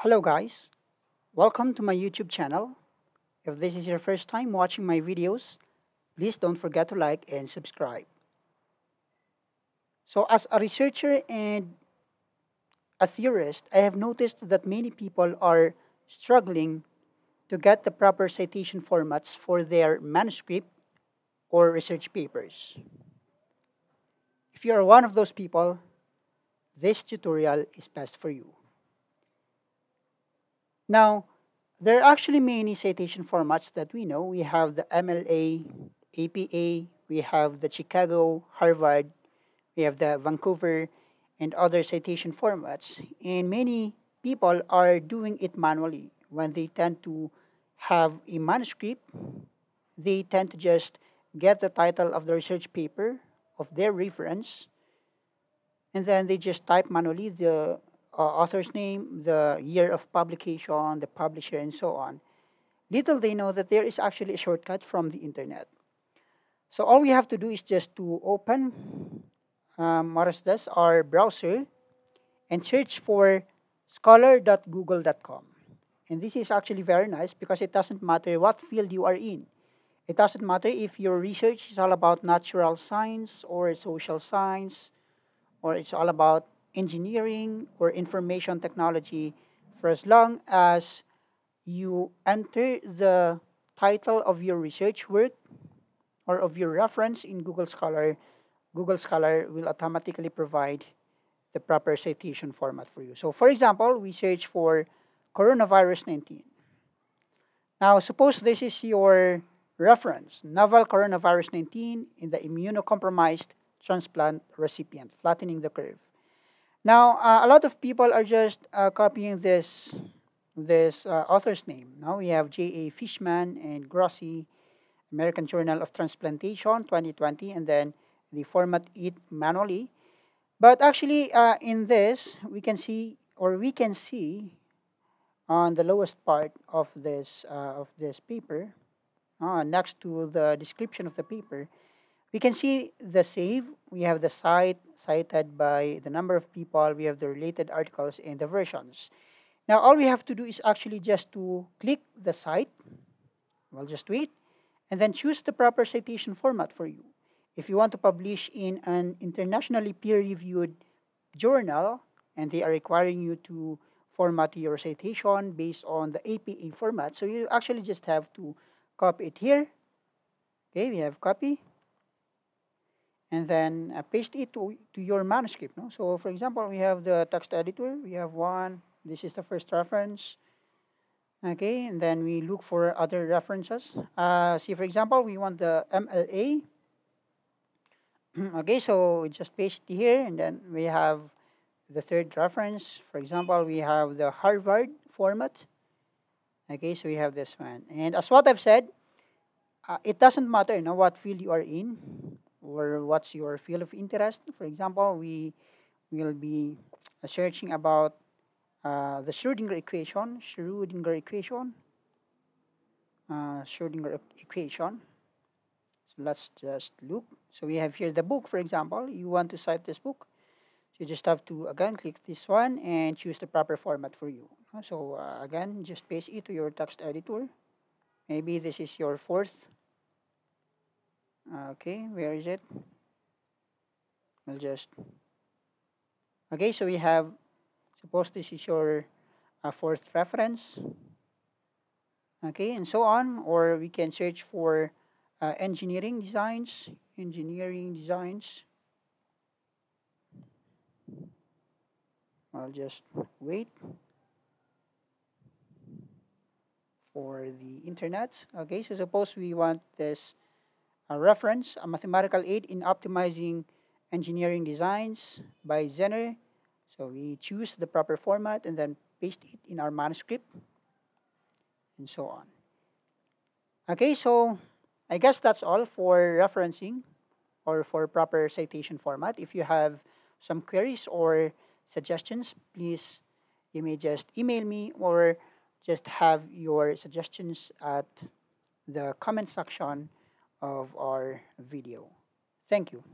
Hello guys, welcome to my YouTube channel. If this is your first time watching my videos, please don't forget to like and subscribe. So as a researcher and a theorist, I have noticed that many people are struggling to get the proper citation formats for their manuscript or research papers. If you are one of those people, this tutorial is best for you. Now, there are actually many citation formats that we know. We have the MLA, APA, we have the Chicago, Harvard, we have the Vancouver, and other citation formats. And many people are doing it manually. When they tend to have a manuscript, they tend to just get the title of the research paper of their reference, and then they just type manually the author's name, the year of publication, the publisher, and so on. Little they know that there is actually a shortcut from the internet. So all we have to do is just to open our browser and search for scholar.google.com. And this is actually very nice because it doesn't matter what field you are in. It doesn't matter if your research is all about natural science or social science, or it's all about engineering or information technology, for as long as you enter the title of your research work or of your reference in Google Scholar will automatically provide the proper citation format for you. So for example, we search for coronavirus 19. Now suppose this is your reference, novel coronavirus 19 in the immunocompromised transplant recipient, flattening the curve. Now, a lot of people are just copying this author's name. Now we have J.A. Fishman and Grossi, American Journal of Transplantation, 2020, and then they format it manually. But actually, in this, we can see on the lowest part of this paper, next to the description of the paper, we can see the save. We have the site cited by the number of people. We have the related articles and the versions. Now, all we have to do is actually just to click the site. We'll just wait and then choose the proper citation format for you. If you want to publish in an internationally peer-reviewed journal and they are requiring you to format your citation based on the APA format, so you actually just have to copy it here. Okay, we have copy. And then paste it to your manuscript. No? So for example, we have the text editor. We have one. This is the first reference. Okay, and then we look for other references. See, for example, we want the MLA. Okay, so we just paste it here, and then we have the third reference. For example, we have the Harvard format. Okay, so we have this one. And as what I've said, it doesn't matter what field you are in or what's your field of interest. For example, we will be searching about the Schrödinger equation. So let's just look. So we have here the book, for example. You want to cite this book. So you just have to, again, click this one and choose the proper format for you. So again, just paste it to your text editor. Maybe this is your fourth. Okay, where is it? We'll just... Okay, so we have, suppose this is your fourth reference. Okay, and so on. Or we can search for engineering designs. I'll just wait for the internet. Okay, so suppose we want this reference, a mathematical aid in optimizing engineering designs by Zener. So we choose the proper format and then paste it in our manuscript and so on. Okay, so I guess that's all for referencing or for proper citation format. If you have some queries or suggestions, please, you may just email me or just have your suggestions at the comment section of our video. Thank you.